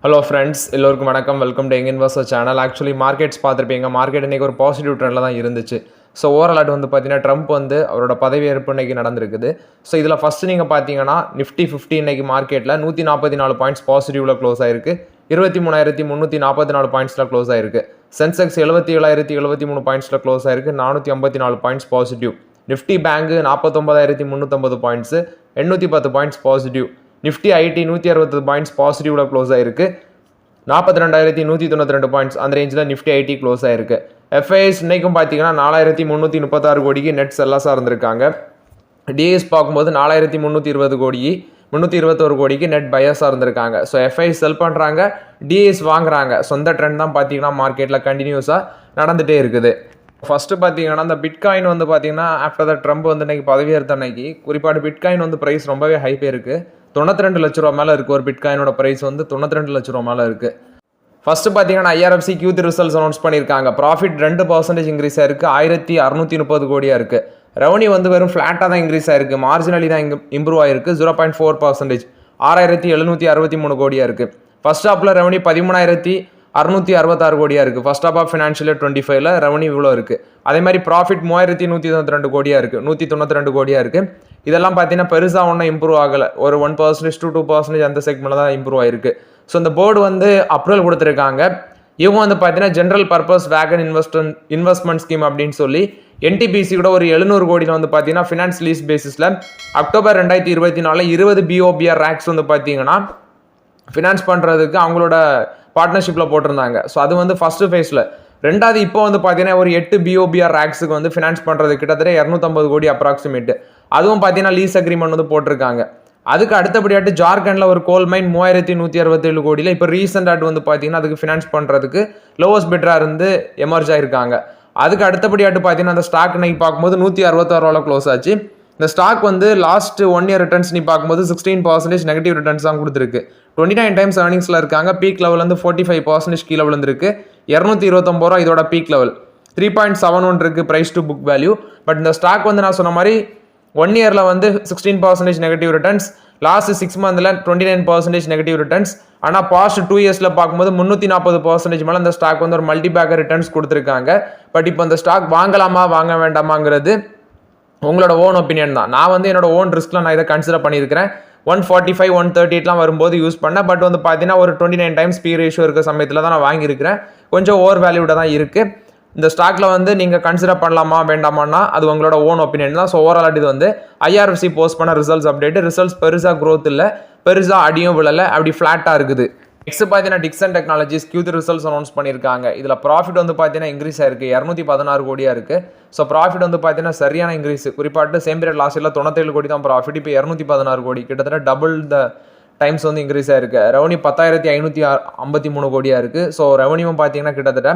Hello friends, எல்லோருக்கும் வணக்கம். Welcome to young investor channel. Actually markets பார்த்துருப்பீங்க. மார்க்கெட் இன்றைக்கி ஒரு பாசிட்டிவ் ட்ரெண்டில் தான் இருந்துச்சு. ஸோ ஓவரால் வந்து பார்த்தீங்கன்னா ட்ரம்ப் வந்து அவரோட பதவியேற்பு இன்றைக்கி நடந்திருக்குது. ஸோ இதில் ஃபஸ்ட்டு நீங்கள் பார்த்தீங்கன்னா நிஃப்டி 50 இன்றைக்கி மார்க்கெட்டில் 144 பாயிண்ட்ஸ் பாசிட்டிவில் க்ளோஸ் ஆயிருக்கு. 23,344 பாயிண்ட்ஸில் க்ளோஸ் ஆயிருக்கு. சென்செக்ஸ் 77,073 பாயிண்ட்ஸில் க்ளோஸ் ஆயிருக்கு. 454 points positive. Nifty bank 49,350 points, 810 points positive. Nifty IT 160 points பாசிட்டிவ்ல க்ளோஸ் ஆயிருக்கு. 42,192 பாயிண்ட்ஸ் அந்த ரேஞ்சில் நிஃப்டி ஐடி க்ளோஸ் ஆயிருக்கு. எஃப்ஐஎஸ் இன்னைக்கும் பார்த்தீங்கன்னா 4,336 கோடிக்கு நெட் செல்லாஸாக இருந்திருக்காங்க. டிஎஸ் பார்க்கும்போது 4,320 கோடி 321 கோடிக்கு நெட் பையஸாக இருந்திருக்காங்க. ஸோ எஃப்ஐஎஸ் செல் பண்ணுறாங்க, டிஎஸ் வாங்குறாங்க. சொந்த ட்ரெண்ட் தான் பார்த்தீங்கன்னா மார்க்கெட்டில் கண்டினியூஸாக நடந்துகிட்டே இருக்குது. ஃபஸ்ட்டு பார்த்தீங்கன்னா இந்த பிட்காயின் வந்து பார்த்தீங்கன்னா ஆஃப்டர் த ட்ரம்ப் வந்து இன்னைக்கு பதவியேற்ற அன்னைக்கு குறிப்பாக பிட்காயின் வந்து ப்ரைஸ் ரொம்பவே ஹைப்பே இருக்குது. 92 லட்ச ரூபா மேலே இருக்குது. ஒரு பிட்காயினோட ப்ரைஸ் வந்து 92 லட்ச ரூபா மேலே இருக்குது. ஃபஸ்ட்டு பார்த்தீங்கன்னா ஐஆர்எஃப்சி Q3 ரிசல்ட்ஸ் அனௌன்ஸ் பண்ணியிருக்காங்க. ப்ராஃபிட் 2% இன்க்ரீஸ் ஆயிருக்கு. 1,630 கோடியாக இருக்குது. ரெவன்யூ வந்து வெறும் ஃப்ளாட்டாக தான் இன்க்ரீஸ் ஆயிருக்கு. மார்ஜினலி தான் இம்ப்ரூவ் ஆயிருக்கு. 0.4%, 6,763 கோடியாக இருக்குது. ஃபர்ஸ்ட் ஹாப்பில் ரெவன்யூ 13,666 கோடியாக இருக்குது. ஃபர்ஸ்ட் ஹாப் ஆஃப் ஃபினான்ஷியல் 25ல் ரெவன்யூ இவ்வளோ இருக்குது. அதே மாதிரி ப்ராஃபிட் 3,192 கோடியாக இருக்குது. 192 கோடியாக இருக்குது. இதெல்லாம் பார்த்தீங்கன்னா பெருசாக ஒன்றும் இம்ப்ரூவ் ஆகலை. ஒரு 1% to 2% அந்த செக்மெண்ட்டில் தான் இம்ப்ரூவ் ஆயிருக்கு. ஸோ இந்த போர்டு வந்து அப்ரூவல் கொடுத்துருக்காங்க. இவங்க வந்து பார்த்தீங்கன்னா ஜென்ரல் பர்பஸ் வேகன் இன்வெஸ்ட்மெண்ட் ஸ்கீம் அப்படின்னு சொல்லி NTPC கூட ஒரு 700 கோடியில் வந்து பார்த்தீங்கன்னா ஃபினான்ஸ் லீஸ் பேசிஸில் அக்டோபர் 2024 20 BOBR ரேக்ஸ் வந்து பார்த்தீங்கன்னா ஃபினான்ஸ் பண்ணுறதுக்கு அவங்களோட பார்ட்னர்ஷிப்பில் போட்டிருந்தாங்க. ஸோ அது வந்து ஃபஸ்ட்டு ஃபேஸில். ரெண்டாவது இப்போ வந்து பார்த்தீங்கன்னா ஒரு 8 BOBR ரேக்ஸுக்கு வந்து ஃபினான்ஸ் பண்ணுறது கிட்டத்தட்ட 250 கோடி அப்ராக்சிமேட்டு. அதுவும் பார்த்தீங்கன்னா லீஸ் அக்ரிமெண்ட் வந்து போட்டிருக்காங்க. அதுக்கு அடுத்தபடியாட்டு ஜார்க்கண்டில் ஒரு கோல் மைன் 3,167 கோடியில் இப்போ ரீசெண்டாக வந்து பார்த்தீங்கன்னா அதுக்கு ஃபினான்ஸ் பண்ணுறதுக்கு லோவஸ்ட் பெட்டராக இருந்து எமர்ஜ் ஆகிருக்காங்க. அதுக்கு அடுத்தபடியாட்டு பார்த்தீங்கன்னா அந்த ஸ்டாக் இன்னைக்கு பார்க்கும்போது 166 ரூபாவில் க்ளோஸ் ஆச்சு. இந்த ஸ்டாக் வந்து லாஸ்ட் 1 இயர் ரிட்டர்ன்ஸ் நீ பார்க்கும்போது 16% நெகட்டிவ் ரிட்டர்ன்ஸ் தான் கொடுத்துருக்கு. 29 டைம்ஸ் ஏர்னிங்ஸில் இருக்காங்க. பீக் லெவல் வந்து 45% கீழே விழுந்திருக்கு. 229 ரூபா இதோட பீக் லெவல். 3.71 இருக்குது price to book value. But இந்த ஸ்டாக் வந்து நான் சொன்ன மாதிரி 1 இயரில் வந்து 16% நெகட்டிவ் ரிட்டர்ன்ஸ், லாஸ்ட் 6 மந்த்ல 29% நெகட்டிவ் ரிட்டர்ன்ஸ். ஆனால் பாஸ்ட் 2 இயர்ஸில் பார்க்கும்போது 340% மேலே இந்த ஸ்டாக் வந்து ஒரு மல்டி பேக்கர் ரிட்டர்ன்ஸ் கொடுத்துருக்காங்க. பட் இப்போ இந்த ஸ்டாக் வாங்கலாமா வாங்க வேண்டாமாங்கிறது உங்களோட ஓன் ஒப்பீனியன் தான். நான் வந்து என்னோட ஓன் ரிஸ்கில் நான் இதை கன்சிடர் பண்ணியிருக்கிறேன். 145, 138 வரும்போது யூஸ் பண்ணேன். பட் வந்து பார்த்தீங்கன்னா ஒரு 29 டைம்ஸ் பி ரேஷியோ இருக்க சமயத்தில் தான் நான் வாங்கியிருக்கிறேன். கொஞ்சம் ஓவர் வேல்யூடாக தான் இருக்குது. இந்த ஸ்டாக்ல வந்து நீங்கள் கன்சிடர் பண்ணலாமா வேண்டாமான்னா அது உங்களோட ஓன் ஒப்பீனியன் தான். ஸோ ஓவரால் இது வந்து IRFC போஸ்ட் பண்ண ரிசல்ட்ஸ் அப்டேட். ரிசல்ட்ஸ் பெருசாக க்ரோத் இல்லை, பெருசாக அடியும் விழலை, அப்படி ஃப்ளாட்டாக இருக்குது. நெக்ஸ்ட் பார்த்தீங்கன்னா Dixon technologies Q3 results announce பண்ணியிருக்காங்க. இதில் ப்ராஃபிட் வந்து பார்த்தீங்கன்னா இன்க்ரீஸ் ஆயிருக்கு. 216 கோடியாக இருக்குது. ஸோ ப்ராஃபிட் வந்து பார்த்தீங்கன்னா சரியான இன்க்ரீஸ். குறிப்பாட்டு சேம் பீரியட் லாஸ்ட் இயரில் 97 கோடி தான் ப்ராஃபிட். இப்போ 216 கோடி, கிட்டத்தட்ட டபுள் த டைம்ஸ் வந்து இன்க்ரீஸ் ஆயிருக்கு. ரெவன்யூ 10,553 கோடியாக இருக்குது. ஸோ ரெவன்யூவும் பார்த்தீங்கன்னா கிட்டத்தட்ட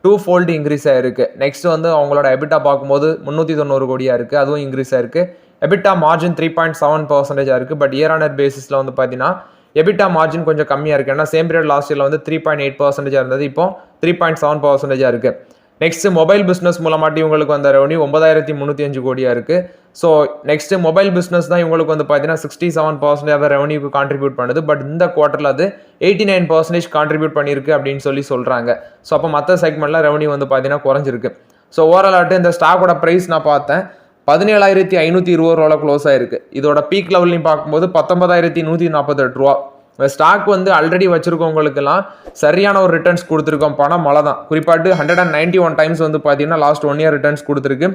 2-fold இன்க்ரீஸ் ஆயிருக்கு. நெக்ஸ்ட் வந்து அவங்களோட எபிட்டா பார்க்கும்போது 390 கோடியாக இருக்குது. அதுவும் இன்க்ரீஸ் ஆயிருக்கு. எபிட்டா மார்ஜின் 3.7% இருக்குது. பட் இயர் ஆன் இயர் பேசிஸில் வந்து பார்த்தீங்கன்னா எபிட்டா மார்ஜின் கொஞ்சம் கம்மியாக இருக்குது. ஏன்னா சேம் பீரியட் லாஸ்ட் இயரில் வந்து 3.8% இருந்தது. இப்போ 3.7% இருக்குது. நெக்ஸ்ட் மொபைல் பிஸ்னஸ் மூலமாட்டி இவங்களுக்கு வந்த ரெவன்யூ 9,305 கோடியாக இருக்குது. ஸோ நெக்ஸ்ட் மொபைல் பிஸ்னஸ் தான் இவங்களுக்கு வந்து பார்த்தீங்கன்னா 67% ரெவன்யூக்கு கான்ட்ரிபியூட் பண்ணுது. பட் இந்த குவார்ட்டரில் அது 89% கான்ட்ரிபியூட் பண்ணியிருக்கு அப்படின்னு சொல்கிறாங்க. ஸோ அப்போ மற்ற செக்மெண்ட்டில் ரெவன்யூ வந்து பார்த்தீங்கன்னா குறைஞ்சிருக்கு. ஸோ ஓவரால் இந்த ஸ்டாக்கோட ப்ரைஸ் நான் பார்த்தேன் 17,520 ரூபாவில் க்ளோஸ் ஆயிருக்கு. இதோட பீக் லெவல்லையும் பார்க்கும்போது 19,148 ரூபா. ஸ்டாக் வந்து ஆல்ரெடி வச்சிருக்கவங்களுக்கெல்லாம் சரியான ஒரு ரிட்டர்ன்ஸ் கொடுத்துருக்கோம். பணம் மழை தான். குறிப்பாட்டு 191 டைம்ஸ் வந்து பார்த்தீங்கன்னா லாஸ்ட் 1 இயர் ரிட்டர்ன்ஸ் கொடுத்துருக்கு.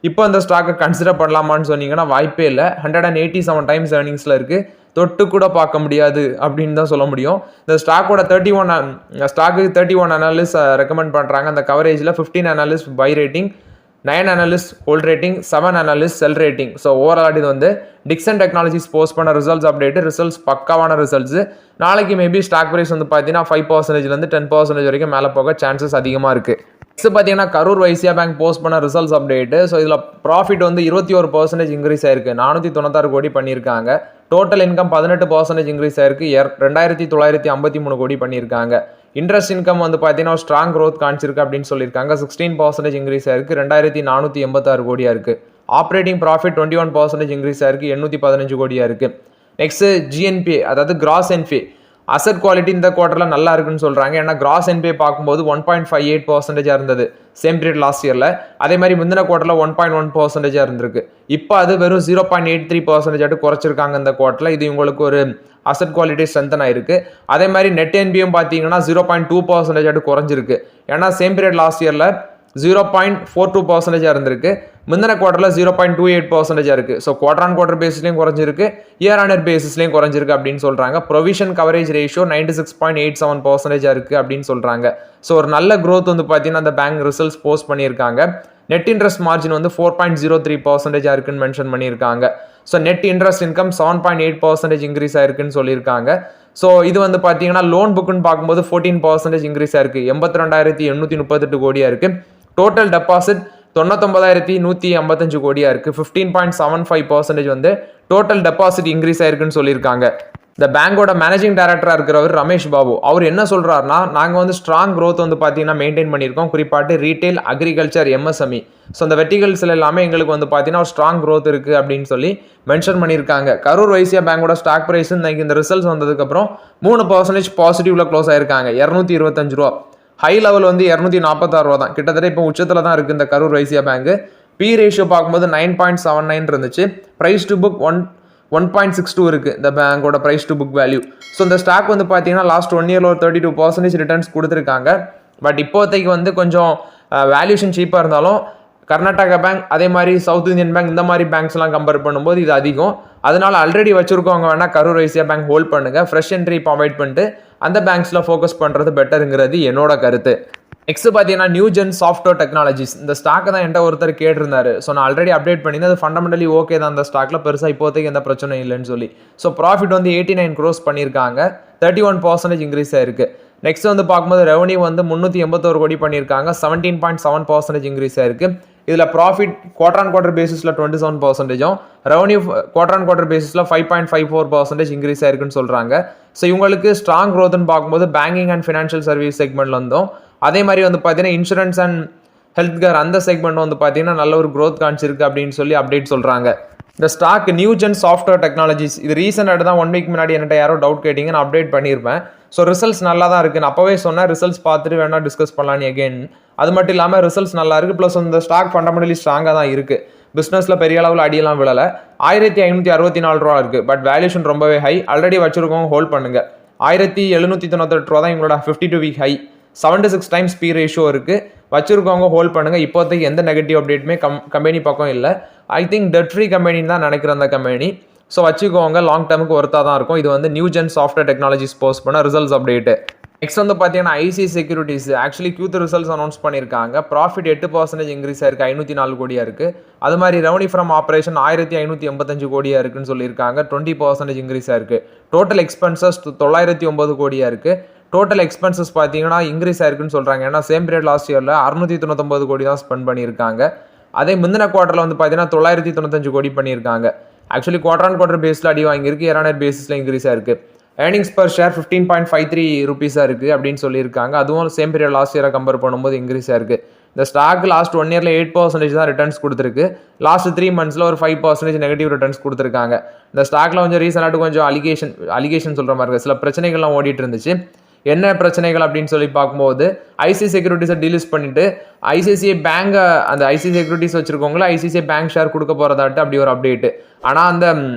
இப்போ இந்த ஸ்டாக்கை கன்சிடர் பண்ணலாமான்னு சொன்னீங்கன்னா வாய்ப்பே இல்லை. 187 டைம்ஸ் ஏர்னிங்ஸில் இருக்குது. தொட்டு கூட பார்க்க முடியாது அப்படின்னு தான் சொல்ல முடியும். இந்த ஸ்டாக்கோட 31 அனாலிஸ்ட் ரெக்கமெண்ட் பண்ணுறாங்க. அந்த கவரேஜில் 15 analyst buy rating, 9 analyst hold rating, 7 analyst sell rating. So overall இது வந்து டிக்சன் டெக்னாலஜிஸ் போஸ்ட் பண்ண ரிசல்ட்ஸ் அப்டேட். ரிசல்ட்ஸ் பக்காவான ரிசல்ட்ஸ். நாளைக்கு மேபி ஸ்டாக் ப்ரைஸ் வந்து பார்த்தீங்கன்னா 5%லேருந்து 10% வரைக்கும் மேலே போக சான்சஸ் அதிகமாக இருக்குது. நெக்ஸ்ட் பார்த்தீங்கன்னா கரூர் வைசியா பேங்க் போஸ்ட் பண்ண ரிசல்ட்ஸ் அப்டேட்டு. ஸோ இதில் ப்ராஃபிட் வந்து 21% இன்க்ரீஸ் ஆயிருக்கு. 496 கோடி பண்ணியிருக்காங்க. டோட்டல் இன்கம் 18% இன்க்ரீஸ் ஆயிருக்கு. 2,953 கோடி பண்ணியிருக்காங்க. இன்ட்ரெஸ்ட் இன்கம் வந்து பார்த்தீங்கன்னா ஸ்ட்ராங் க்ரோத் காமிச்சிருக்கு அப்படின்னு சொல்லியிருக்காங்க. 16% இன்க்ரீஸ் ஆயிருக்கு. 2,486 கோடியாக இருக்குது. ஆப்ரேட்டிங் ப்ராஃபிட் 21% இன்க்ரீஸ் ஆயிருக்கு. 815 கோடியாக இருக்குது. நெக்ஸ்ட் GNPA, அதாவது கிராஸ் NPA அசட் குவாலிட்டி இந்த குவார்ட்டரில் நல்லா இருக்குன்னு சொல்கிறாங்க. ஏன்னா கிராஸ் என்பிஏ பார்க்கும்போது 1.58% இருந்தது சேம் பீரியட் லாஸ்ட் இயரில். அதே மாதிரி முந்தின குவார்ட்டரில் 1.1% இருந்திருக்கு. இப்போ அது வெறும் 0.83% குறைச்சிருக்காங்க இந்த குவார்ட்டரில். இது உங்களுக்கு ஒரு அசட் குவாலிட்டி ஸ்ட்ரென்தன் ஆயிருக்கு. அதே மாதிரி நெட் என்பியும் பார்த்தீங்கன்னா 0.2% குறைஞ்சிருக்கு. ஏன்னா சேம் பீரியட் லாஸ்ட் இயரில் 0.42% இருந்திருக்கு. முந்தின குவார்ட்டரில் 0.28% இருக்குது. ஸோ குவார்டர் ஆன் குவார்டர் பேசிஸ்லையும் குறைஞ்சிருக்கு, இயர் ஆன் இயர் பேசிஸ்லையும் குறைஞ்சிருக்கு அப்படின்னு சொல்கிறாங்க. ப்ரொவிஷன் கவரேஜ் ரேஷியோ 96.87% இருக்குது அப்படின்னு சொல்கிறாங்க. ஸோ ஒரு நல்ல க்ரோத் வந்து பார்த்தீங்கன்னா அந்த பேங்க் ரிசல்ட்ஸ் போஸ்ட் பண்ணியிருக்காங்க. நெட் இன்ட்ரெஸ்ட் மார்ஜின் வந்து 4.03% இருக்குன்னு மென்ஷன் பண்ணியிருக்காங்க. So net interest income 7.8% increase ஆயிருக்குன்னு சொல்லியிருக்காங்க. ஸோ இது வந்து பார்த்தீங்கன்னா லோன் புக்குன்னு பார்க்கும்போது 14% இன்க்ரீஸ் ஆயிருக்கு, 82,838 கோடியாக இருக்குது. டோட்டல் டெபாசிட் 99,155 கோடியாக இருக்குது. 15.75% வந்து டோட்டல் டெபாசிட் இன்க்ரீஸ் ஆயிருக்குன்னு சொல்லியிருக்காங்க. இந்த பேங்கோட மேனேஜிங் டைரக்டராக இருக்கிறவர் ரமேஷ் பாபு அவர் என்ன சொல்கிறாருன்னா, நாங்கள் வந்து ஸ்ட்ராங் க்ரோத் வந்து பார்த்தீங்கன்னா மெயின்டைன் பண்ணியிருக்கோம், குறிப்பாட்டு ரீட்டைல், அக்ரிகல்ச்சர், எம்எஸ்எம்இ. ஸோ அந்த வெர்டிகல்ஸில் எல்லாமே எங்களுக்கு வந்து பார்த்தீங்கன்னா ஒரு ஸ்ட்ராங் க்ரோத் இருக்குது அப்படின்னு சொல்லி மென்ஷன் பண்ணியிருக்காங்க. கரூர் வைசியா பேங்கோட ஸ்டாக் ப்ரைஸ் இன்னைக்கு இந்த ரிசல்ட்ஸ் வந்ததுக்கப்புறம் 3% பாசிட்டிவ்ல க்ளோஸ் ஆயிருக்காங்க, 225 ரூபா. ஹை லெவல் வந்து 246 ரூபா தான், கிட்டத்தட்ட இப்போ உச்சத்தில் தான் இருக்குது இந்த Karur Vaishya bank. B ratio பார்க்கும்போது 9.79 இருந்துச்சு. ப்ரைஸ் டு புக் 1.62 இருக்குது இந்த பேங்கோட price to book value. So இந்த ஸ்டாக் வந்து பார்த்தீங்கன்னா லாஸ்ட் 1 இயரில் ஒரு 32% ரிட்டர்ன்ஸ் கொடுத்துருக்காங்க. பட் இப்போதைக்கு வந்து கொஞ்சம் வேல்யூஷன் சீப்பாக இருந்தாலும் கர்நாடகா பேங்க், அதே மாதிரி சவுத் இந்தியன் பேங்க், இந்த மாதிரி பேங்க்ஸ்லாம் கம்பேர் பண்ணும்போது இது அதிகம். அதனால ஆல்ரெடி வச்சிருக்கவங்க வேணால் கரூர் வைசியா பேங்க் ஹோல்ட் பண்ணுங்கள். ஃப்ரெஷ் என்ட்ரி இப்போ அவாய்ட் பண்ணிட்டு அந்த பேங்க்ஸில் ஃபோக்கஸ் பண்ணுறது பெட்டருங்கிறது என்னோட கருத்து. நெக்ஸ்ட் பார்த்தீங்கன்னா நியூஜென் சாஃப்ட்வேர் டெக்னாலஜிஸ். இந்த ஸ்டாக்கை தான் என்கிட்ட ஒருத்தர் கேட்டிருந்தாரு. ஸோ நான் ஆல்ரெடி அப்டேட் பண்ணியிருந்தேன். அது ஃபண்டமெண்டலி ஓகே தான், அந்த ஸ்டாக்கில் பெருசாக இப்போதைக்கு எந்த பிரச்சனையும் இல்லைன்னு சொல்லி. ஸோ ப்ராஃபிட் வந்து 89 crores பண்ணியிருக்காங்க, 31% இன்க்ரீஸ் ஆயிருக்கு. நெக்ஸ்ட் வந்து பார்க்கும்போது ரெவன்யூ வந்து 381 கோடி பண்ணியிருக்காங்க, 17.7% இன்க்ரீஸ் ஆயிருக்கு. இதில் ப்ராஃபிட் குவார்டர் ஆன் குவார்டர் பேசிஸில் 27%, ரெவன்யூ குவார்டர் ஆன் குவார்டர் பேசிஸில் 5.54% இன்க்ரீஸ் ஆயிருக்குன்னு சொல்கிறாங்க. ஸோ இவங்களுக்கு ஸ்ட்ராங் க்ரோத்னு பார்க்கும்போது பேங்கிங் அண்ட் ஃபினான்ஷியல் சர்வீஸ் செக்மெண்ட்ல இருந்தும், அதே மாதிரி வந்து பார்த்தீங்கன்னா இன்சூரன்ஸ் அண்ட் ஹெல்த் கேர் அந்த செக்மெண்ட் வந்து பார்த்தீங்கன்னா நல்ல ஒரு க்ரோத் காமிச்சிருக்கு அப்படின்னு சொல்லி அப்டேட் சொல்கிறாங்க. இந்த ஸ்டாக் நியூஜென் சாஃப்ட்வேர் டெக்னாலஜிஸ், இது ரீசெண்டாக தான் 1 week முன்னாடி என்கிட்ட யாரோ டவுட் கேட்டிங்க, நான் அப்டேட் பண்ணியிருப்பேன். ஸோ ரிசல்ட்ஸ் நல்லா தான் இருக்குது, நான் அப்போவே சொன்னேன் ரிசல்ட்ஸ் பார்த்துட்டு வேணால் டிஸ்கஸ் பண்ணலான்னு அகெயின். அது மட்டும் இல்லாமல் ரிசல்ட்ஸ் நல்லா இருக்குது, ப்ளஸ் இந்த ஸ்டாக் ஃபண்டமெண்டலி ஸ்ட்ராங்காக தான் இருக்குது. பிஸ்னஸில் பெரிய அளவில் அடியெல்லாம் விழலை. 1564 ரூபா இருக்குது, பட் வேல்யூஷன் ரொம்பவே ஹை. ஆல்ரெடி வச்சிருக்கோங்க ஹோல்ட் பண்ணுங்கள். 1798 ரூபா தான் எங்களோட 52 week high. 76 times B ratio இருக்குது, வச்சிருக்கவங்க ஹோல்ட் பண்ணுங்கள். இப்போதைக்கு எந்த நெகட்டிவ் அப்டேட்டுமே கம்பெனி பக்கம் இல்லை. ஐ திங்க் டெட் ஃப்ரீ கம்பெனின்னு தான் நினைக்கிறேன் அந்த கம்பெனி. ஸோ வச்சுக்கோங்க, லாங் டேர்முக்கு ஒர்த்தாக தான் இருக்கும். இது வந்து நியூஜென் சாஃப்ட்வேர் டெக்னாலஜிஸ் போஸ்ட் பண்ண ரிசல்ட்ஸ் அப்டேட்டு. நெக்ஸ்ட் வந்து பார்த்தீங்கன்னா ICICI securities actually Q3 results announce பண்ணியிருக்காங்க. ப்ராஃபிட் 8% இன்க்ரீஸ் ஆயிருக்கு, 504 கோடியாக இருக்குது. அது மாதிரி ரெவன்யூ ஃப்ரம் ஆப்ரேஷன் 1585 கோடியாக இருக்குன்னு சொல்லியிருக்காங்க, 20% இன்க்ரீஸ் ஆயிருக்கு. டோட்டல் எக்ஸ்பென்சஸ் 909 கோடியாக இருக்குது. டோட்டல் எக்ஸ்பென்சஸ் பார்த்தீங்கன்னா இன்க்ரீஸ் ஆயிருக்குன்னு சொல்கிறாங்க. ஏன்னா சேம் பீரியட் லாஸ்ட் இயரில் 699 கோடி தான் ஸ்பெண்ட் பண்ணியிருக்காங்க. அதே முந்தின குவார்ட்டரில் வந்து பார்த்தீங்கன்னா 995 கோடி பண்ணியிருக்காங்க. ஆக்சுவலி குவார்டர் ஆன் குவார்டர் பேஸில் அடி வாங்கியிருக்கு, இயர் ஆன் இயர் பேஸில் இன்க்ரீஸ் ஆயிருக்கு. ஏர்னிங்ஸ் பர் ஷேர் 15.53 rupees இருக்குது அப்படின்னு சொல்லியிருக்காங்க. அதுவும் சேம் பீரியட் லாஸ்ட் இயரை கம்பேர் பண்ணும்போது இன்க்ரீஸ் ஆயிருக்கு. இந்த ஸ்டாக் லாஸ்ட் 1 yearல 8% தான் ரிட்டர்ன்ஸ் கொடுத்துருக்கு. லாஸ்ட் 3 monthsல ஒரு 5% நெகட்டிவ் ரிட்டர்ன்ஸ் கொடுத்துருக்காங்க. இந்த ஸ்டாக்ல கொஞ்சம் ரீசெண்டாக கொஞ்சம் அலிகேஷன் சொல்கிற மாதிரி இருக்குது, சில பிரச்சனைகள்லாம் ஓடிட்டு இருந்துச்சு. என்ன பிரச்சனைகள் அப்படின்னு சொல்லி பார்க்கும்போது ஐசிஐசிஐ செக்யூரிட்டிஸை டீலிஸ்ட் பண்ணிட்டு ஐசிஐசிஐ பேங்க், அந்த ஐசிஐசிஐ செக்யூரிட்டிஸ் வச்சிருக்கவங்கள ஐசிஐசிஐ பேங்க் ஷேர் கொடுக்க போகிறதாட்டு அப்படி ஒரு அப்டேட்டு. ஆனால் அந்த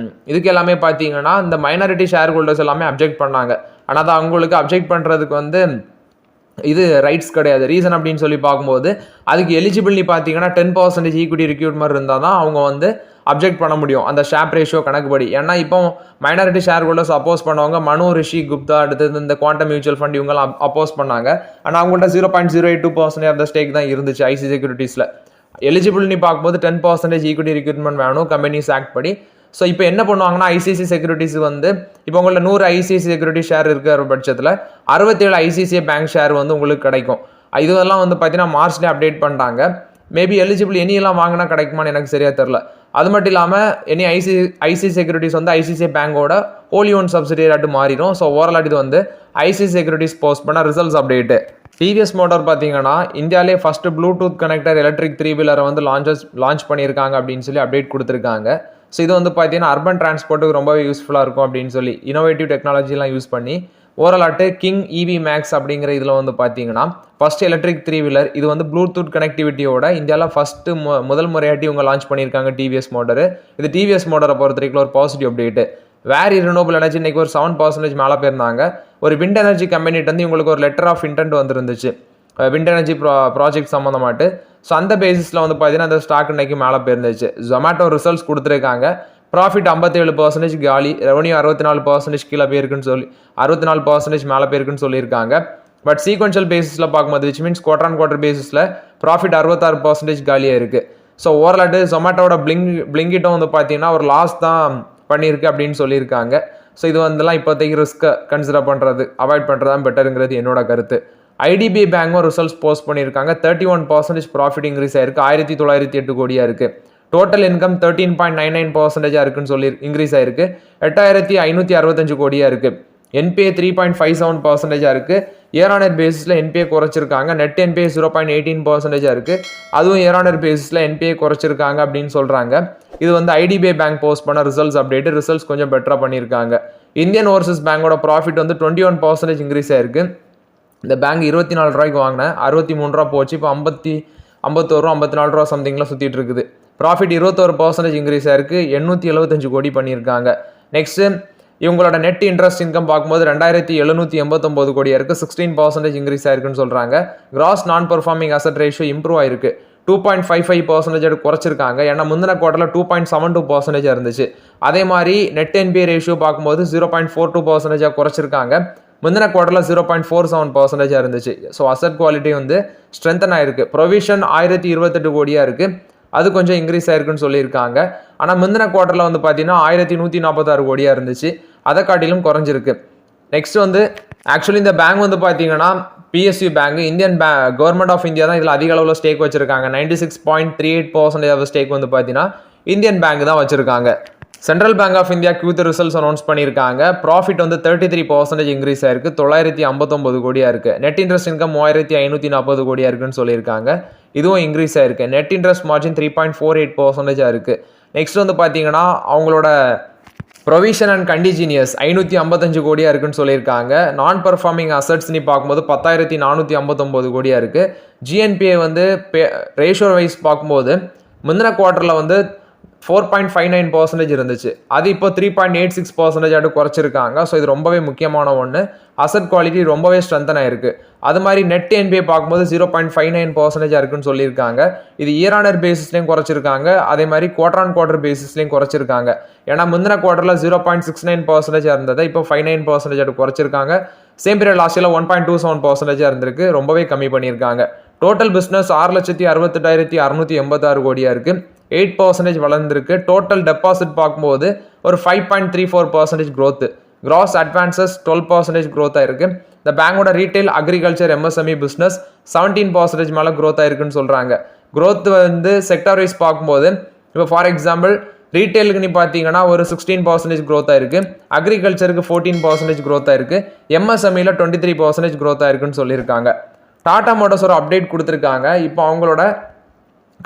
இதுக்கு எல்லாமே பார்த்தீங்கன்னா இந்த மைனாரிட்டி ஷேர் ஹோல்டர்ஸ் எல்லாமே அப்ஜெக்ட் பண்ணாங்க. ஆனால் அது அவங்களுக்கு அப்ஜெக்ட் பண்ணுறதுக்கு வந்து இது ரைட்ஸ் கிடையாது. ரீசன் அப்படின்னு சொல்லி பார்க்கும்போது அதுக்கு எலிஜிபிலிட்டி பார்த்தீங்கன்னா 10% ஈக்விட்டி ரிக்யூட்மெண்ட் இருந்தால் தான் அவங்க வந்து அப்ஜெக்ட் பண்ண முடியும் அந்த ஷேர் ரேஷியோ கணக்குப்படி. ஏன்னா இப்போ மைனாரிட்டி ஷேர் ஹோல்டர்ஸ் அப்போஸ் பண்ணவங்க மனு ரிஷி குப்தா, அடுத்தது இந்த குவாண்டம் மியூச்சுவல் ஃபண்ட் இவங்கெல்லாம் அப்போஸ் பண்ணாங்க. ஆனால் அவங்கள்ட்ட 0.082% ஆஃப் த ஸ்டேக் தான் இருந்துச்சு ஐசி செக்யூரிட்டிஸில். எலிஜிபிலிட்டி பார்க்கும்போது 10% ஈக்விட்டி ரிக்யூட்மெண்ட் வேணும் கம்பெனிஸ் ஆக்ட் படி. ஸோ இப்போ என்ன பண்ணுவாங்கன்னா ஐசிஐசிஐ செக்யூரிட்டிஸ் வந்து இப்போ உங்கள்ட்ட 100 ஐசிஐசிஐ செக்யூரிட்டி ஷேர் இருக்கிற பட்சத்தில் 67 ஐசிஐசிஐ பேங்க் ஷேர் வந்து உங்களுக்கு கிடைக்கும். இதெல்லாம் வந்து பார்த்தீங்கன்னா மார்ச்லேயே அப்டேட் பண்ணிட்டாங்க. மேபி எலிஜிபிள் எல்லாம் வாங்கினா கிடைக்குமான்னு எனக்கு சரியாக தெரில. அது மட்டும் இல்லாமல் ஐசிஐசிஐ செக்யூரிட்டிஸ் வந்து ஐசிஐசிஐ பேங்கோட ஹோலி ஓன் சப்சிடியராட்டு மாறிடும். ஸோ ஓவரால் இது வந்து ஐசிஐசிஐ செக்யூரிட்டிஸ் போஸ்ட் பண்ண ரிசல்ட்ஸ் அப்டேட்டு. டிவிஎஸ் மோட்டார் பார்த்தீங்கன்னா இந்தியாவிலே first Bluetooth connector electric 3-wheeler வந்து லான்ச் பண்ணியிருக்காங்க அப்படின்னு சொல்லி அப்டேட் கொடுத்துருக்காங்க. ஸோ இது வந்து பார்த்தீங்கன்னா அர்பன் டிரான்ஸ்போர்ட்டுக்கு ரொம்பவே யூஸ்ஃபுல்லாக இருக்கும் அப்படின்னு சொல்லி இனோவேட்டிவ் டெக்னாலஜிலாம் யூஸ் பண்ணி ஓரலாட்டு கிங் இவி மேக்ஸ் அப்படிங்கிற இதில் வந்து பார்த்தீங்கன்னா ஃபர்ஸ்ட் எலக்ட்ரிக் 3-வீலர், இது வந்து ப்ளூடூத் கனெக்டிவிட்டியோட இந்தியாவில் ஃபஸ்ட்டு முதல் முறையாட்டி இவங்க லான்ச் பண்ணியிருக்காங்க டிவிஎஸ் மோட்டரு. இது டிவிஎஸ் மோட்டரை பொறுத்த வரைக்கும் ஒரு பாசிட்டிவ் அப்டேட்டு. வேர் ரினோபிள் எனர்ஜி இன்னைக்கு ஒரு 7% மேலே போயிருந்தாங்க. ஒரு விண்ட் எனர்ஜி கம்பெனிட்டு வந்து இவங்களுக்கு ஒரு லெட்டர் ஆஃப் இன்டென்ட் வந்துருந்துச்சு விண்ட் எனர்ஜி ப்ராஜெக்ட் சம்மந்தமாட்டு. ஸோ அந்த பேசிஸில் வந்து பார்த்தீங்கன்னா அந்த ஸ்டாக் இன்னைக்கு மேலே போயிருந்துச்சு. ஜொமேட்டோ ரிசல்ட்ஸ் கொடுத்துருக்காங்க. ப்ராஃபிட் 57% காலி, ரெவன்யூ 64% கீழே போயிருக்குன்னு சொல்லி 64% மேலே போயிருக்குன்னு சொல்லியிருக்காங்க. பட் சீக்வென்ஷியல் பேசிஸில் பார்க்கும்போது which means quarter on quarter பேசிஸில் ப்ராஃபிட் 66% காலியாக இருக்குது. ஸோ ஓரலாட்டு ஜொமேட்டோட பிளிங்கிட்டும் வந்து பார்த்தீங்கன்னா ஒரு லாஸ் தான் பண்ணியிருக்கு அப்படின்னு சொல்லியிருக்காங்க. ஸோ இது வந்துலாம் இப்போதைக்கு ரிஸ்க்கை கன்சிடர் பண்ணுறது அவாய்ட் பண்ணுறது தான் பெட்டருங்கிறது என்னோட கருத்து. ஐடிபிஐ பேங்கும் ரிசல்ட்ஸ் போஸ்ட் பண்ணியிருக்காங்க. 31% ப்ராஃபிட் இன்க்ரீஸ் ஆயிருக்கு, 1908 கோடியாக இருக்குது. டோட்டல் இன்கம் 13.99% இருக்குன்னு சொல்லி இன்க்ரீஸ் ஆயிருக்கு, 8565 கோடியாக இருக்குது. என்பிஏ 3.57% இருக்குது. இயர் ஆன் இயர் பேசிஸில் என்பிஏ குறைச்சிருக்காங்க. நெட் என்பிஏ 0.18% இருக்குது. அதுவும் இயர் ஆன் இயர் பேசிஸில் என்பிஏ குறைச்சிருக்காங்க அப்படின்னு சொல்கிறாங்க. இது வந்து ஐடிபிஐ பேங்க் போஸ்ட் பண்ண ரிசல்ட்ஸ் அப்டேட்டு. ரிசல்ட்ஸ் கொஞ்சம் பெட்டராக பண்ணியிருக்காங்க. இந்தியன் ஓவர்சீஸ் பேங்கோட ப்ராஃபிட் வந்து 21% இன்க்ரீஸ் ஆயிருக்கு. இந்த பேங்க் 24 ரூபாய்க்கு வாங்கினேன், 63 ரூபா போச்சு, இப்போ 51 ரூபா 54 ரூபா சம்திங்லாம் சுற்றிட்டு இருக்குது. ப்ராஃபிட் 21% இன்க்ரீஸ் ஆயிருக்கு, 875 கோடி பண்ணியிருக்காங்க. நெக்ஸ்ட்டு இவங்களோட நெட் இன்ட்ரெஸ்ட் இன்கம் பார்க்கும்போது 2789 கோடியாக இருக்குது, 16% இன்க்ரீஸ் ஆயிருக்குன்னு சொல்கிறாங்க. கிராஸ் நான் பெர்ஃபார்மிங் அசட் ரேஷியோ இம்ப்ரூவ் ஆயிருக்கு, 2.55% குறைச்சிருக்காங்க. ஏன்னா முந்தின குவார்ட்டரில் 2.72% இருந்துச்சு. அதே மாதிரி நெட் என்பிஏ ரேஷியோ பார்க்கும்போது 0.42% குறைச்சிருக்காங்க. முந்தின குவார்ட்டரில் 0.47% இருந்துச்சு. ஸோ அசட் குவாலிட்டி வந்து ஸ்ட்ரென்தன் ஆயிருக்கு. ப்ரொவிஷன் 1028 கோடியாக இருக்குது, அது கொஞ்சம் இன்க்ரீஸ் ஆயிருக்குன்னு சொல்லியிருக்காங்க. ஆனால் முந்தின குவார்ட்டரில் வந்து பார்த்தீங்கன்னா 1146 கோடியாக இருந்துச்சு, அதை காட்டிலும் குறைஞ்சிருக்கு. நெக்ஸ்ட் வந்து ஆக்சுவலி இந்த பேங்க் வந்து பார்த்தீங்கன்னா PSU bank Indian government of India தான் இதில் அதிக அளவில் ஸ்டேக் வச்சிருக்காங்க. 96.38% ஸ்டேக் வந்து பார்த்தீங்கன்னா இந்தியன் பேங்க் தான் வச்சிருக்காங்க. Central bank of India Q3 results announce பண்ணியிருக்காங்க. ப்ராஃபிட் வந்து 33% இன்க்ரீஸ் ஆயிருக்கு, 959 கோடியாக இருக்குது. நெட் இன்ட்ரெஸ்ட் இன்கம் 3540 கோடியாக இருக்குன்னு சொல்லியிருக்காங்க, இதுவும் இன்க்ரீஸ் ஆயிருக்கு. நெட் இன்ட்ரெஸ்ட் மார்ஜின் 3.48% இருக்குது. நெக்ஸ்ட் வந்து பார்த்தீங்கன்னா அவங்களோட ப்ரொவிஷன் அண்ட் கண்டிஜினியஸ் 555 கோடியாக இருக்குன்னு சொல்லியிருக்காங்க. நான் பெர்ஃபார்மிங் அசட்ஸ்னு பார்க்கும்போது 10459 கோடியாக இருக்குது. ஜிஎன்பிஏ வந்து ரேஷியோ வைஸ் பார்க்கும்போது முந்தின குவார்ட்டரில் வந்து 4.59% இருந்துச்சு, அது இப்போ 3.86% குறைச்சிருக்காங்க. ஸோ இது ரொம்பவே முக்கியமான ஒன்று. அசட் குவாலிட்டி ரொம்பவே ஸ்ட்ரென்தன் ஆயிருக்கு. அது மாதிரி நெட் என்பிஏ பார்க்கும்போது 0.59% இருக்குன்னு சொல்லியிருக்காங்க. இது இயர் ஆன் இயர் பேசிஸ்லையும் குறைச்சிருக்காங்க, அதே மாதிரி குவார்டர் ஆன் குவார்டர் பேசிஸ்லையும் குறைச்சிருக்காங்க. ஏன்னா முந்தின குவார்ட்டரில் 0.69% இருந்தது, இப்போ 59% குறைச்சிருக்காங்க. சேம் பீரியட் லாஸ்ட் இயரில் 1.27% இருந்திருக்கு, ரொம்பவே கம்மி பண்ணியிருக்காங்க. டோட்டல் பிஸ்னஸ் 6,68,686 கோடியாக இருக்குது, 8% வளர்ந்துருக்கு. டோட்டல் டெபாசிட் பார்க்கும்போது ஒரு 5.34% growth. கிராஸ் அட்வான்சஸ் 12% growth ஆயிருக்கு. இந்த பேங்கோட ரீட்டைல் அக்ரிகல்ச்சர் எம்எஸ்எம்இ பிஸ்னஸ் 17% மேலே growth ஆயிருக்குன்னு சொல்கிறாங்க. growth வந்து செக்டார் வைஸ் பார்க்கும்போது இப்போ ஃபார் எக்ஸாம்பிள் ரீட்டைலுக்கு நீ பார்த்தீங்கன்னா ஒரு 16% growth ஆயிருக்கு, அக்ரிகல்ச்சருக்கு 14% growth ஆயிருக்கு, எம்எஸ்எம்இல 23% growth ஆயிருக்குன்னு சொல்லியிருக்காங்க. டாடா மோட்டார்ஸ் ஒரு அப்டேட் கொடுத்துருக்காங்க. இப்போ அவங்களோட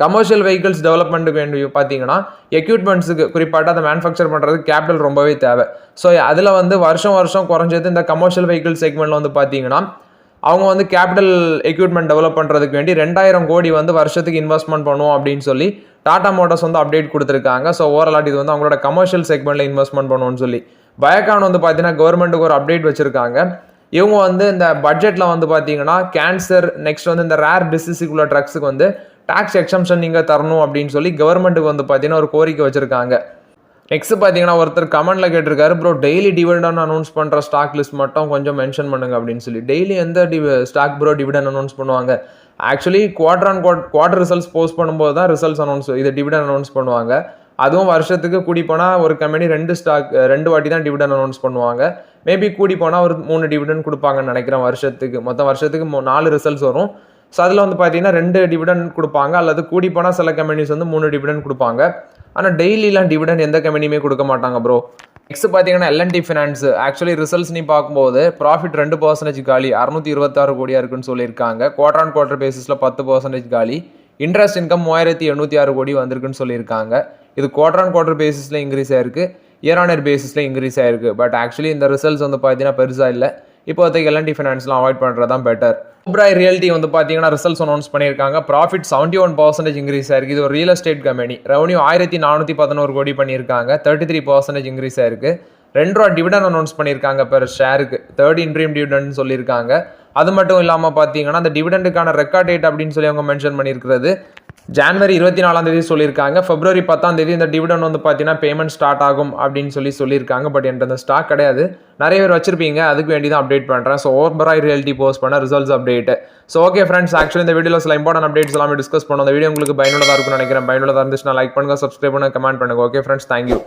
கமர்ஷியல் வெஹிக்கிள்ஸ் டெவலப்மெண்ட்டுக்கு வேண்டி பார்த்தீங்கன்னா எக்யூப்மெண்ட்ஸுக்கு குறிப்பாக அதை மேனுஃபேக்சர் பண்ணுறதுக்கு கேபிட்டல் ரொம்பவே தேவை. ஸோ அதில் வந்து வருஷம் குறைஞ்சது இந்த கமர்ஷியல் வெஹிக்கிள் செக்மெண்ட்டில் வந்து பார்த்தீங்கன்னா அவங்க வந்து கேபிட்டல் எக்யூப்மெண்ட் டெவலப் பண்ணுறதுக்கு வேண்டி 2000 கோடி வந்து வருஷத்துக்கு இன்வெஸ்ட்மெண்ட் பண்ணுவோம் அப்படின்னு சொல்லி டாடா மோட்டார்ஸ் வந்து அப்டேட் கொடுத்துருக்காங்க. ஸோ ஓவரால் இது வந்து அவங்களோட கமர்ஷியல் செக்மெண்ட்டில் இன்வெஸ்ட்மெண்ட் பண்ணுவோம்னு சொல்லி. பயோகான் வந்து பார்த்தீங்கன்னா கவர்மெண்ட்டுக்கு ஒரு அப்டேட் வச்சுருக்காங்க. இவங்க வந்து இந்த பட்ஜெட்டில் வந்து பார்த்தீங்கன்னா கேன்சர், நெக்ஸ்ட் வந்து இந்த ரேர் டிசீஸுக்குள்ள ட்ரக்ஸுக்கு வந்து டாக்ஸ் எக்ஸம்ஷன் நீங்கள் தரணும் அப்படின்னு சொல்லி கவர்மெண்ட்டுக்கு வந்து பார்த்தீங்கன்னா ஒரு கோரிக்கை வச்சுருக்காங்க. நெக்ஸ்ட் பார்த்தீங்கன்னா ஒருத்தர் கமெண்ட்டில் கேட்டிருக்காரு, ப்ரோ டெய்லி டிவிடெண்ட் அனௌன்ஸ் பண்ணுற ஸ்டாக் லிஸ்ட் மட்டும் கொஞ்சம் மென்ஷன் பண்ணுங்க அப்படின்னு சொல்லி. டெய்லி எந்த ஸ்டாக் ப்ரோ டிவிடெண்ட் அனௌன்ஸ் பண்ணுவாங்க? ஆக்சுவலி குவார்டர் ரிசல்ட்ஸ் போஸ்ட் பண்ணும்போது தான் ரிசல்ட்ஸ் அனௌன்ஸ் இது டிவிடெண்ட் அனௌன்ஸ் பண்ணுவாங்க. அதுவும் வருஷத்துக்கு கூடி போனால் ஒரு கம்பெனி 2 வாட்டி தான் டிவிடெண்ட் அனௌன்ஸ் பண்ணுவாங்க. மேபி கூடி போனால் ஒரு 3 டிவிடெண்ட் கொடுப்பாங்கன்னு நினைக்கிறேன் வருஷத்துக்கு. மொத்தம் வருஷத்துக்கு 4 ரிசல்ட்ஸ் வரும். ஸோ அதில் வந்து பார்த்தீங்கன்னா 2 டிவிடெண்ட் கொடுப்பாங்க, அல்லது கூடி போனால் சில கம்பெனிஸ் வந்து 3 டிவிடெண்ட் கொடுப்பாங்க. ஆனால் டெய்லிலாம் டிவிடெண்ட் எந்த கம்பெனியுமே கொடுக்க மாட்டாங்க ப்ரோ. நெக்ஸ்ட் பார்த்தீங்கன்னா எல்என்டி ஃபினான்ஸ் ஆக்சுவலி ரிசல்ட்ஸ் நீ பார்க்கும்போது ப்ராஃபிட் 2% காலி, 626 கோடியாக இருக்குன்னு சொல்லியிருக்காங்க. குவார்டர் ஆன் குவார்டர் பேசிஸில் 10% காலி. இன்ட்ரெஸ்ட் இன்கம் 3806 கோடி வந்திருக்குன்னு சொல்லியிருக்காங்க. இது குவார்டர் ஆன் குவார்டர் பேசிஸில் இன்க்ரீஸ் ஆயிருக்கு, இயர் ஆன் இயர் பேசிஸில் இன்க்ரீஸ் ஆயிருக்கு. பட் ஆக்சுவலி இந்த ரிசல்ட்ஸ் வந்து பார்த்தீங்கன்னா பெருசாக இல்லை. இப்போதைக்கு எல்என்டி ஃபைனான்ஸ்லாம் அவாய்ட் பண்ணுறது தான் பெட்டர். ஓப்ராய் ரியல்டி வந்து பார்த்தீங்கன்னா ரிசல்ட்ஸ் அனௌன்ஸ் பண்ணியிருக்காங்க. ப்ராஃபிட் 71% இன்க்ரீஸ் ஆயிருக்கு. இது ஒரு ரியல் எஸ்டேட் கம்பெனி. ரெவன்யூ 1411 கோடி பண்ணியிருக்காங்க. 33% இன்க்ரீஸ் ஆயிருக்கு. 2 ரூபா டிவிடன் அனௌன்ஸ் பண்ணியிருக்காங்க பெர் ஷேருக்கு. 3rd இன்ட்ரீம் டிவிடன் சொல்லியிருக்காங்க. அது மட்டும் இல்லாமல் பார்த்தீங்கன்னா அந்த டிவிடெண்டுக்கான ரெக்கார்ட் டேட் அப்படின்னு சொல்லி அவங்க மென்ஷன் பண்ணியிருக்கிறது ஜனவரி 24 சொல்லியிருக்காங்க. February 10 இந்த டிவிடன் வந்து பார்த்தீங்கன்னா பேமெண்ட் ஸ்டார்ட் ஆகும் அப்படின்னு சொல்லியிருக்காங்க. பட் என்கிட்ட அந்த ஸ்டாக் கிடையாது. நிறைய பேர் வச்சிருப்பீங்க, அதுக்கு வேண்டி தான் அப்டேட் பண்ணுறேன். ஸோ ஓபராய் ரியல்டி போஸ்ட் பண்ண results update. So okay friends, actually இந்த வீடியோவில் சில இம்பார்ட்டன்ட் அப்டேட்ஸ் எல்லாமே டிஸ்கஸ் பண்ணோம். இந்த வீடியோ உங்களுக்கு பயனுள்ளதாக இருக்கும்னு நினைக்கிறேன். பயனுள்ளதாக இருந்துச்சுன்னா லைக் பண்ணுங்க, சப்ஸ்கிரைப் பண்ணுங்க, கமெண்ட் பண்ணுங்க. Okay friends, thank you.